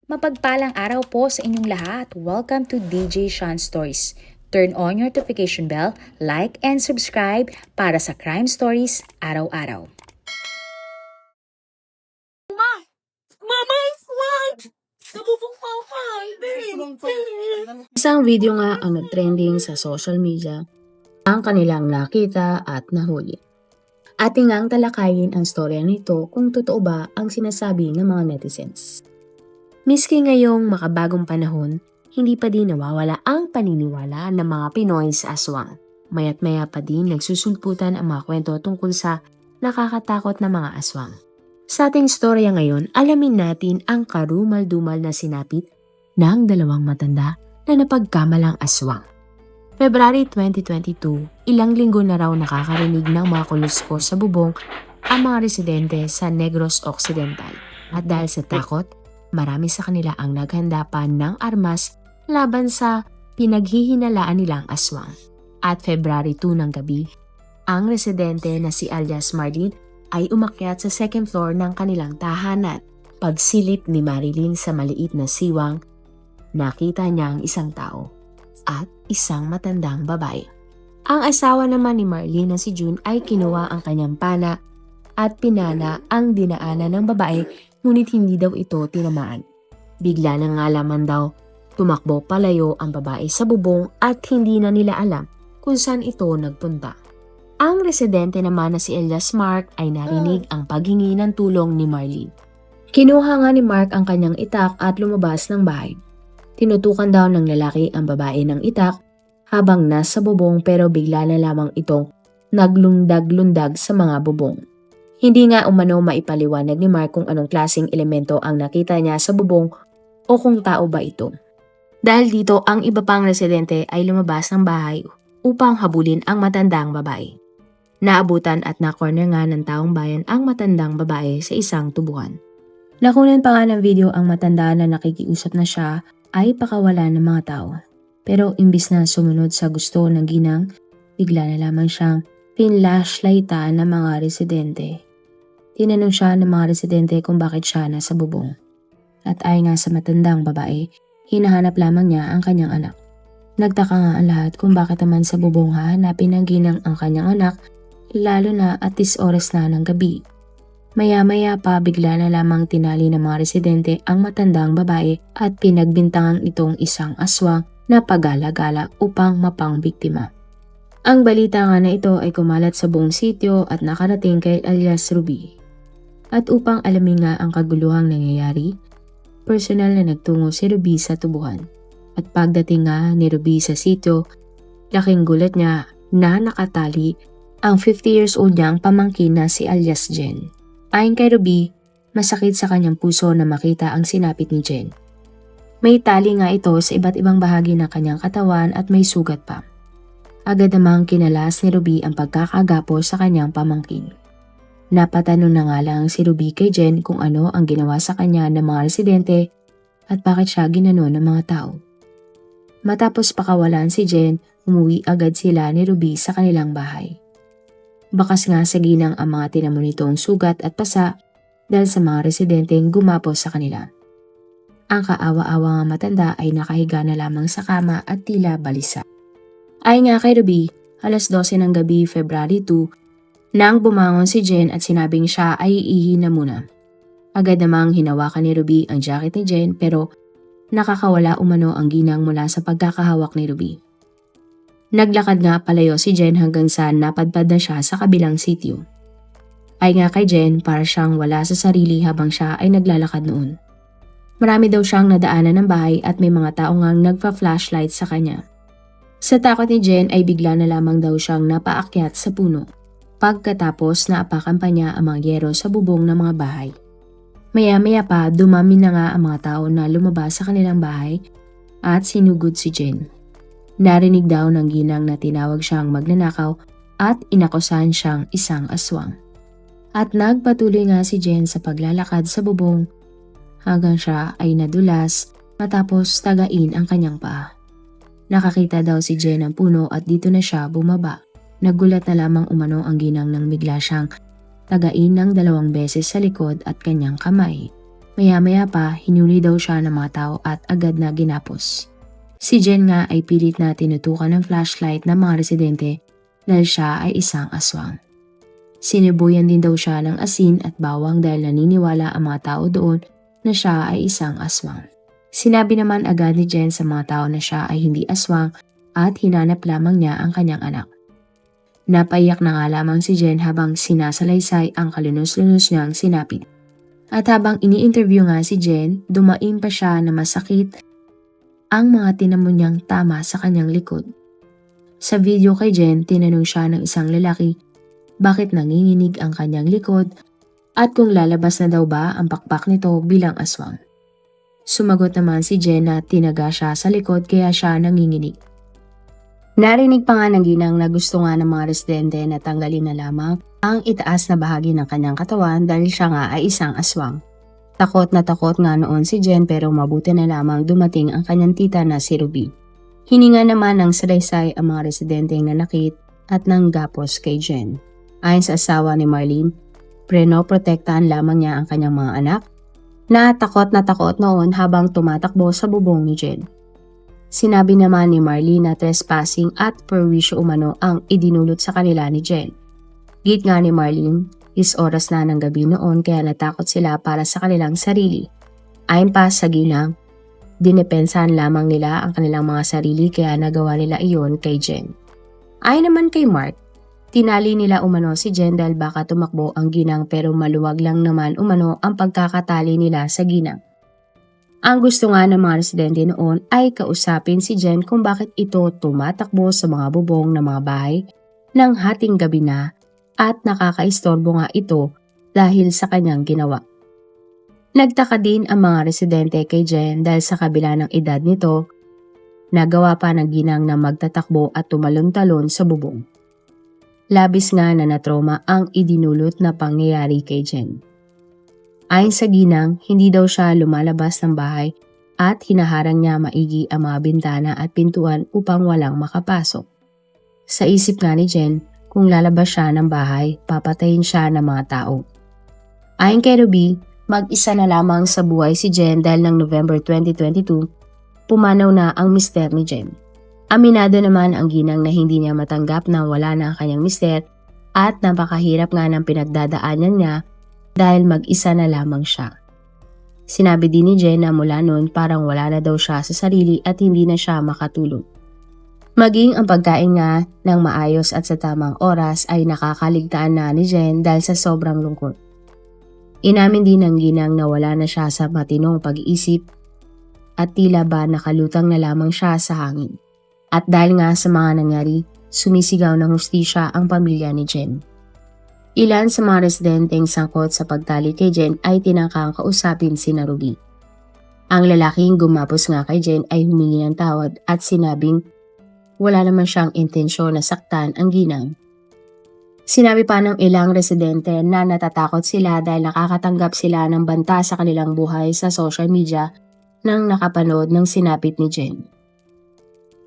Mapagpalang araw po sa inyong lahat. Welcome to DJ Sean Stories. Turn on your notification bell, like and subscribe para sa crime stories araw-araw. Mama, wag! Sabubong pa. Isang video nga ang nag-trending sa social media ang kanilang nakita at nahuli. Ating ngang talakayin ang storya nito kung totoo ba ang sinasabi ng mga netizens. Miski ngayong makabagong panahon, hindi pa din nawawala ang paniniwala ng mga Pinoy sa aswang. Maya't maya pa din nagsusulputan ang mga kwento tungkol sa nakakatakot na mga aswang. Sa ating storya ngayon, alamin natin ang karumal-dumal na sinapit ng dalawang matanda na napagkamalang aswang. February 2022, ilang linggo na raw nakakarinig ng mga kuluskos sa bubong ang mga residente sa Negros Occidental. At dahil sa takot, marami sa kanila ang naghanda pa ng armas laban sa pinaghihinalaan nilang aswang. At February 2 ng gabi, ang residente na si alias Marlene ay umakyat sa second floor ng kanilang tahanan. Pagsilip ni Marilyn sa maliit na siwang, nakita niya ang isang tao at isang matandang babae. Ang asawa naman ni Marlene na si June ay kinuha ang kanyang pana at pinana ang dinaanan ng babae, ngunit hindi daw ito tinamaan. Bigla na nga laman daw tumakbo palayo ang babae sa bubong at hindi na nila alam kung saan ito nagpunta. Ang residente naman na si Elias Mark ay narinig ang paghingi ng tulong ni Marlene. Kinuha nga ni Mark ang kanyang itak at lumabas ng bahay. Tinutukan daw ng lalaki ang babae ng itak habang nasa bubong, pero bigla na lamang itong naglundag-lundag sa mga bubong. Hindi nga umano maipaliwanag ni Mark kung anong klaseng elemento ang nakita niya sa bubong o kung tao ba ito. Dahil dito, ang iba pang residente ay lumabas ng bahay upang habulin ang matandang babae. Naabutan at na-corner nga ng taong bayan ang matandang babae sa isang tubuhan. Nakunan pa nga ng video ang matanda na nakikiusap na siya ay pakawala ng mga tao. Pero imbis na sumunod sa gusto ng ginang, bigla na lamang siyang pinlashlightan ng mga residente. Tinanong siya ng mga residente kung bakit siya nasa bubong. At ayon nga sa matandang babae, hinahanap lamang niya ang kanyang anak. Nagtaka nga ang lahat kung bakit naman sa bubong hahanapin ng ginang ang kanyang anak, lalo na at 10 oras na ng gabi. Maya-maya pa bigla na lamang tinali ng mga residente ang matandang babae at pinagbintangan itong isang aswang na pagala-gala upang mapangbiktima. Ang balita nga na ito ay kumalat sa buong sityo at nakarating kay alias Ruby. At upang alamin nga ang kaguluhang nangyayari, personal na nagtungo si Ruby sa tubuhan. At pagdating nga ni Ruby sa sityo, laking gulat niya na nakatali ang 50 years old niyang pamangkin na si alias Jen. Ayon kay Ruby, masakit sa kanyang puso na makita ang sinapit ni Jen. May tali nga ito sa iba't ibang bahagi ng kanyang katawan at may sugat pa. Agad namang kinalas ni Ruby ang pagkakagapo sa kanyang pamangkin. Napatanong na nga lang si Ruby kay Jen kung ano ang ginawa sa kanya ng mga residente at bakit siya ginanon ng mga tao. Matapos pakawalan si Jen, umuwi agad sila ni Ruby sa kanilang bahay. Bakas nga sa ginang ang mga tinamo nitong sugat at pasa dahil sa mga residenteng gumapo sa kanila. Ang kaawa-awa nga matanda ay nakahiga na lamang sa kama at tila balisa. Ayon nga kay Ruby, alas 12 ng gabi, February 2, nang bumangon si Jen at sinabing siya ay iihi na muna. Agad namang hinawakan ni Ruby ang jacket ni Jen, pero nakakawala umano ang ginang mula sa pagkakahawak ni Ruby. Naglakad nga palayo si Jen hanggang sa napadpad na siya sa kabilang sitio. Ay nga kay Jen, para siyang wala sa sarili habang siya ay naglalakad noon. Marami daw siyang nadaanan ng bahay at may mga tao ngang nagpa-flashlight sa kanya. Sa takot ni Jen ay bigla na lamang daw siyang napaakyat sa puno. Pagkatapos naapakan pa niya ang mga yero sa bubong ng mga bahay. Maya-maya pa dumami na nga ang mga tao na lumabas sa kanilang bahay at sinugod si Jen. Narinig daw ng ginang na tinawag siyang magnanakaw at inakusahan siyang isang aswang. At nagpatuloy nga si Jen sa paglalakad sa bubong hanggang siya ay nadulas matapos tagain ang kanyang paa. Nakakita daw si Jen ng puno at dito na siya bumaba. Nagulat na lamang umano ang ginang nang bigla siyang tagain ng 2 beses sa likod at kanyang kamay. Maya-maya pa, hinuli daw siya ng mga tao at agad na ginapos. Si Jen nga ay pilit na tinutukan ng flashlight ng mga residente dahil siya ay isang aswang. Sinibuyan din daw siya ng asin at bawang dahil naniniwala ang mga tao doon na siya ay isang aswang. Sinabi naman agad ni Jen sa mga tao na siya ay hindi aswang at hinanap lamang niya ang kanyang anak. Napaiyak na nga lamang si Jen habang sinasalaysay ang kalunos-lunos niyang sinapit. At habang ini-interview nga si Jen, dumaing pa siya na masakit ang mga tinamo niyang tama sa kanyang likod. Sa video kay Jen, tinanong siya ng isang lalaki bakit nanginginig ang kanyang likod at kung lalabas na daw ba ang pakpak nito bilang aswang. Sumagot naman si Jen na tinaga siya sa likod kaya siya nanginginig. Narinig pa nga ng ginang na gusto nga ng mga residente na tanggalin na lamang ang itaas na bahagi ng kanyang katawan dahil siya nga ay isang aswang. Takot na takot nga noon si Jen pero mabuti na lamang dumating ang kanyang tita na si Ruby. Hininga naman ng salaysay ang mga residenteng nanakit at nanggapos kay Jen. Ayon sa asawa ni Marlene, prenoprotektahan lamang niya ang kanyang mga anak na takot noon habang tumatakbo sa bubong ni Jen. Sinabi naman ni Marlene na trespassing at perwisyo umano ang idinulot sa kanila ni Jen. Git nga ni Marlene, is oras na ng gabi noon kaya natakot sila para sa kanilang sarili. Ayon pa sa ginang, dinepensahan lamang nila ang kanilang mga sarili kaya nagawa nila iyon kay Jen. Ayon naman kay Mark, tinali nila umano si Jen dahil baka tumakbo ang ginang pero maluwag lang naman umano ang pagkakatali nila sa ginang. Ang gusto nga ng mga residente noon ay kausapin si Jen kung bakit ito tumatakbo sa mga bubong ng mga bahay ng hating gabi na at nakakaistorbo nga ito dahil sa kanyang ginawa. Nagtaka din ang mga residente kay Jen dahil sa kabila ng edad nito, nagawa pa ng ginang na magtatakbo at tumalon-talon sa bubong. Labis nga na natroma ang idinulot na pangyayari kay Jen. Ayon sa ginang, hindi daw siya lumalabas ng bahay at hinaharang niya maigi ang mga bintana at pintuan upang walang makapasok. Sa isip nga ni Jen, kung lalabas siya ng bahay, papatayin siya ng mga tao. Ayon kay Ruby, mag-isa na lamang sa buhay si Jen dahil ng November 2022, pumanaw na ang mister ni Jen. Aminado naman ang ginang na hindi niya matanggap na wala na ang kanyang mister at napakahirap nga ng pinagdadaanan niya dahil mag-isa na lamang siya. Sinabi din ni Jen na mula noon parang wala na daw siya sa sarili at hindi na siya makatulog. Maging ang pagkain nga ng maayos at sa tamang oras ay nakakaligtaan na ni Jen dahil sa sobrang lungkot. Inamin din ng ginang na wala na siya sa matinong pag-iisip at tila ba nakalutang na lamang siya sa hangin. At dahil nga sa mga nangyari, sumisigaw ng hustisya ang pamilya ni Jen. Ilan sa mga residenteng sangkot sa pagtali kay Jen ay tinangkang kausapin si Ruby. Ang lalaking gumapos nga kay Jen ay humingi ng tawad at sinabing wala naman siyang intensyon na saktan ang ginang. Sinabi pa ng ilang residente na natatakot sila dahil nakakatanggap sila ng banta sa kanilang buhay sa social media nang nakapanood ng sinapit ni Jen.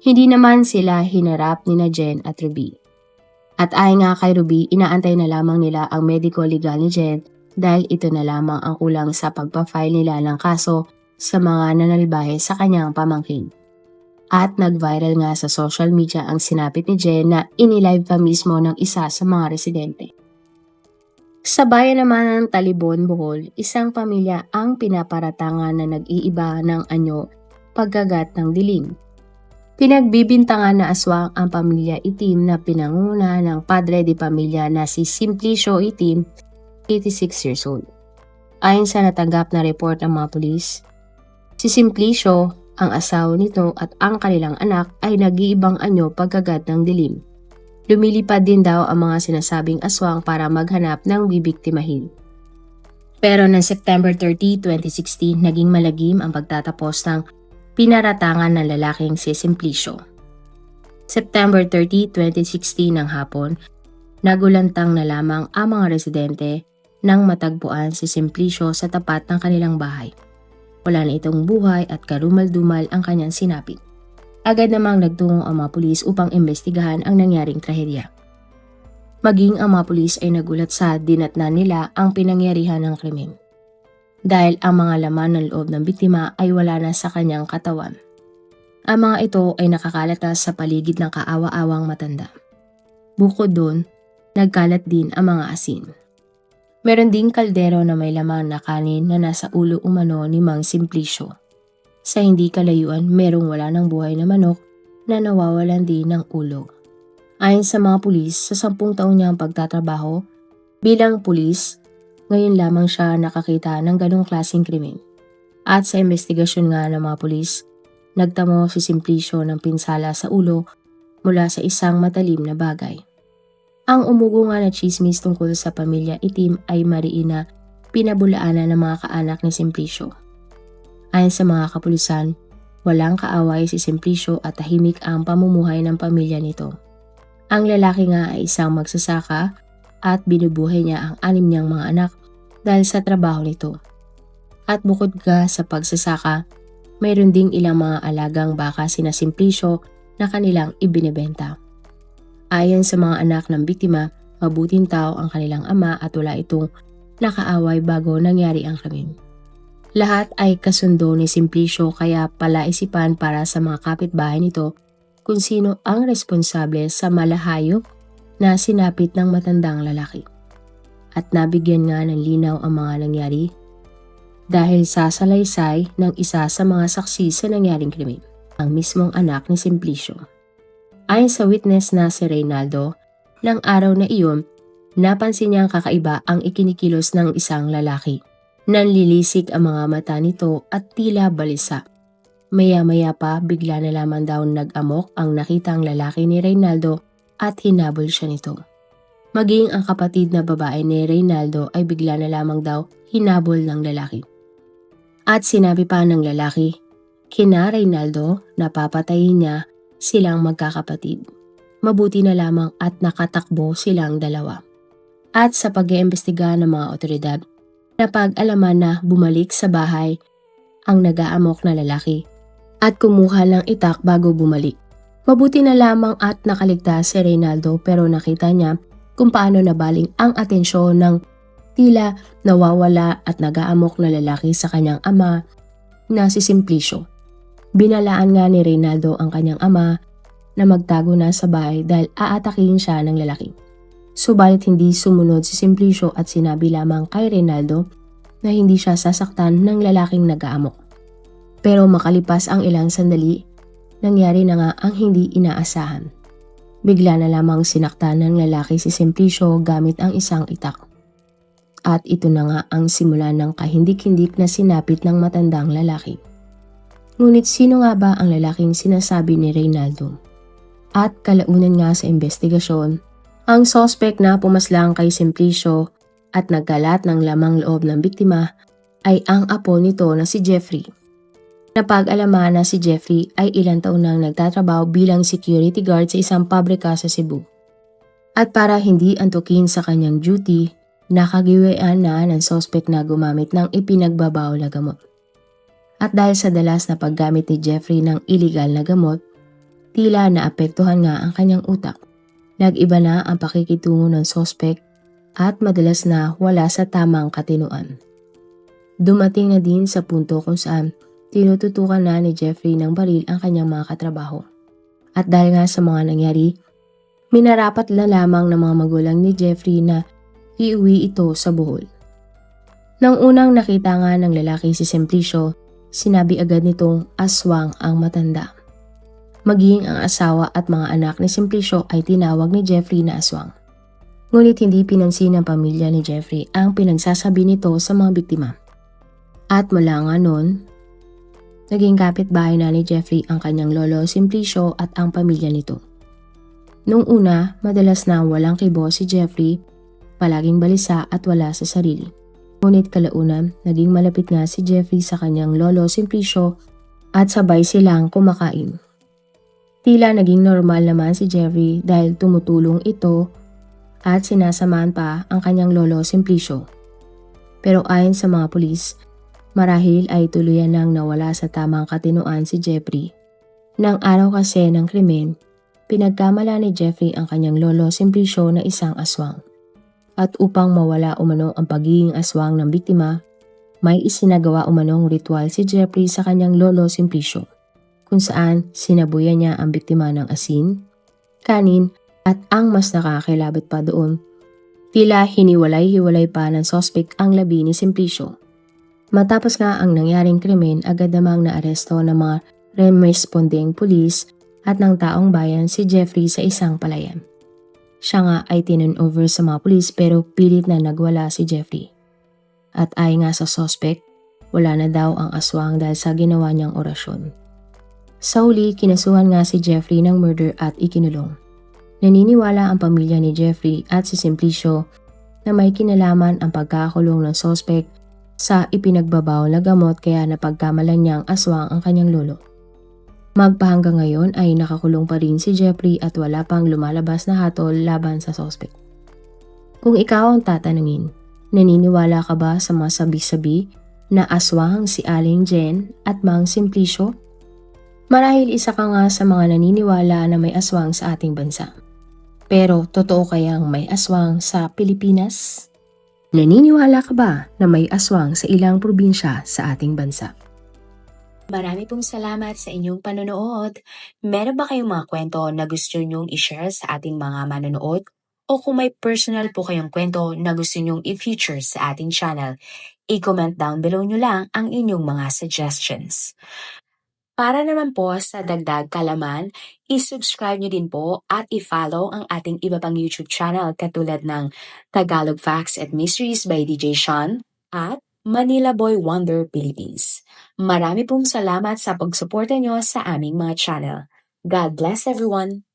Hindi naman sila hinarap ni Jen at Ruby. At ayon nga kay Ruby, inaantay na lamang nila ang medical legal ni Jen dahil ito na lamang ang kulang sa pagpa-file nila ng kaso sa mga nanalbahe sa kanyang pamangkin. At nag-viral nga sa social media ang sinapit ni Jen na inilive pa mismo ng isa sa mga residente. Sa bayan naman ng Talibon, Bohol, isang pamilya ang pinaparatangan na nag-iiba ng anyo paggagat ng dilim. Pinagbibintangan na aswang ang pamilya Itim na pinanguna ng padre de pamilya na si Simplicio Itim, 86 years old. Ayon sa natanggap na report ng mga pulis, si Simplicio, ang asawa nito at ang kanilang anak ay nag-iibang anyo pagkagat ng dilim. Lumilipad din daw ang mga sinasabing aswang para maghanap ng bibiktimahin. Pero noong September 30, 2016, naging malagim ang pagtatapos ng pinaratangan ng lalaking si Simplicio. September 30, 2016 ng hapon, nagulantang na lamang ang mga residente nang matagpuan si Simplicio sa tapat ng kanilang bahay. Wala na itong buhay at karumal-dumal ang kanyang sinapit. Agad namang nagtungo ang mga pulis upang imbestigahan ang nangyaring trahedya. Maging ang mga pulis ay nagulat sa dinatnan nila ang pinangyarihan ng krimen. dahil ang mga laman ng loob ng biktima ay wala na sa kanyang katawan. Ang mga ito ay nakakalatas sa paligid ng kaawa-awang matanda. Bukod doon, nagkalat din ang mga asin. Meron ding kaldero na may laman na kanin na nasa ulo umano ni Mang Simplicio. Sa hindi kalayuan, merong wala ng buhay na manok na nawawalan din ng ulo. Ayon sa mga pulis, sa 10 taon niyang pagtatrabaho bilang pulis, ngayon lamang siya nakakita ng ganong klaseng krimen. At sa investigasyon nga ng mga pulis, nagtamo si Simplicio ng pinsala sa ulo mula sa isang matalim na bagay. Ang umugo nga na chismis tungkol sa pamilya itim ay mariin na pinabulaanan ng mga kaanak ni Simplicio. Ayon sa mga kapulisan, walang kaaway si Simplicio at tahimik ang pamumuhay ng pamilya nito. Ang lalaki nga ay isang magsasaka at binubuhay niya ang 6 niyang mga anak dahil sa trabaho nito. At bukod ka sa pagsasaka, mayroon ding ilang mga alagang baka sina Simplicio na kanilang ibinebenta. Ayon sa mga anak ng biktima, mabuting tao ang kanilang ama at wala itong nakaaway bago nangyari ang krimen. Lahat ay kasundo ni Simplicio kaya palaisipan para sa mga kapitbahay nito kung sino ang responsable sa malahayop na sinapit ng matandang lalaki. At nabigyan nga ng linaw ang mga nangyari dahil sa salaysay ng isa sa mga saksi sa nangyaring krimen, ang mismong anak ni Simplicio. Ayon sa witness na si Reynaldo, ng araw na iyon, napansin niyang kakaiba ang ikinikilos ng isang lalaki. Nanlilisik ang mga mata nito at tila balisa. Maya-maya pa bigla na lamang daw nag-amok ang nakitang lalaki ni Reynaldo at hinabol siya nito. Maging ang kapatid na babae ni Reynaldo ay bigla na lamang daw hinabol ng lalaki. At sinabi pa ng lalaki, kina Reynaldo na papatayin niya silang magkakapatid. Mabuti na lamang at nakatakbo silang dalawa. At sa pag-iimbestiga ng mga otoridad, napag-alaman na bumalik sa bahay ang nag-aamok na lalaki at kumuha ng itak bago bumalik. Mabuti na lamang at nakaligtas si Reynaldo pero nakita niya kung paano nabaling ang atensyon ng tila nawawala at nag-aamok na lalaki sa kanyang ama na si Simplicio. Binalaan nga ni Reynaldo ang kanyang ama na magtago na sa bahay dahil aatakihin siya ng lalaki. Subalit hindi sumunod si Simplicio at sinabi lamang kay Reynaldo na hindi siya sasaktan ng lalaking nag-aamok. Pero makalipas ang ilang sandali, nangyari na nga ang hindi inaasahan. Bigla na lamang sinaktan ng lalaki si Simplicio gamit ang isang itak. At ito na nga ang simula ng kahindik-hindik na sinapit ng matandang lalaki. Ngunit sino nga ba ang lalaking sinasabi ni Reynaldo? At kalaunan nga sa investigasyon, ang suspect na pumaslang kay Simplicio at nagkalat ng lamang loob ng biktima ay ang apo nito na si Jeffrey. Napag-alaman na si Jeffrey ay ilang taon nang nagtatrabaho bilang security guard sa isang pabrika sa Cebu. At para hindi antukin sa kanyang duty, nakagiwean na ng suspect na gumamit ng ipinagbabawal na gamot. At dahil sa dalas na paggamit ni Jeffrey ng illegal na gamot, tila naapektuhan nga ang kanyang utak. Nag-iba na ang pakikitungo ng suspect at madalas na wala sa tamang katinuan. Dumating na din sa punto kung saan tinututukan na ni Jeffrey ng baril ang kanyang mga katrabaho. At dahil nga sa mga nangyari, minarapat na lamang ng mga magulang ni Jeffrey na iuwi ito sa Bohol. Nang unang nakita nga ng lalaki si Simplicio, sinabi agad nitong aswang ang matanda. Maging ang asawa at mga anak ni Simplicio ay tinawag ni Jeffrey na aswang. Ngunit hindi pinansin ng pamilya ni Jeffrey ang pinagsasabi nito sa mga biktima. At mula nga noon, naging kapitbahay na ni Jeffrey ang kanyang lolo Simplicio at ang pamilya nito. Nung una, madalas na walang kibo si Jeffrey, palaging balisa at wala sa sarili. Ngunit kalaunan, naging malapit nga si Jeffrey sa kanyang lolo Simplicio at sabay silang kumakain. Tila naging normal naman si Jeffrey dahil tumutulong ito at sinasamahan pa ang kanyang lolo Simplicio. Pero ayon sa mga pulis, marahil ay tuluyan nang nawala sa tamang katinuan si Jeffrey. Nang araw kasi ng krimen, pinagkamala ni Jeffrey ang kanyang lolo Simplicio na isang aswang. At upang mawala umano ang pagiging aswang ng biktima, may isinagawa umanong ritual si Jeffrey sa kanyang lolo Simplicio, kung saan sinabuyan niya ang biktima ng asin, kanin, at ang mas nakakilabot pa doon, tila hiniwalay-hiwalay pa ng sospek ang labi ni Simplicio. Matapos nga ang nangyaring krimen, agad namang naaresto ng mga responding pulis at ng taong bayan si Jeffrey sa isang palayan. Siya nga ay tinurnover sa mga pulis pero pilit na nagwala si Jeffrey. At ay nga sa sospek, wala na daw ang aswang dahil sa ginawa niyang orasyon. Sa huli, kinasuhan nga si Jeffrey ng murder at ikinulong. Naniniwala ang pamilya ni Jeffrey at si Simplicio na may kinalaman ang pagkakulong ng sospek sa ipinagbabawal na gamot kaya napagkamalan niyang aswang ang kanyang lolo. Magpahanggang ngayon ay nakakulong pa rin si Jeffrey at wala pang lumalabas na hatol laban sa sospek. Kung ikaw ang tatanungin, naniniwala ka ba sa mga sabi-sabi na aswang si Aling Jen at Mang Simplicio? Marahil isa ka nga sa mga naniniwala na may aswang sa ating bansa. Pero totoo kayang may aswang sa Pilipinas? Naniniwala ka ba na may aswang sa ilang probinsya sa ating bansa? Marami pong salamat sa inyong panonood. Meron ba kayong mga kwento na gusto nyong i-share sa ating mga manonood? O kung may personal po kayong kwento na gusto nyong i-feature sa ating channel, i-comment down below nyo lang ang inyong mga suggestions. Para naman po sa dagdag kalaman, i-subscribe nyo din po at i-follow ang ating iba pang YouTube channel katulad ng Tagalog Facts and Mysteries by DJ Sean at Manila Boy Wonder Philippines. Marami pong salamat sa pagsuporta nyo sa aming mga channel. God bless everyone!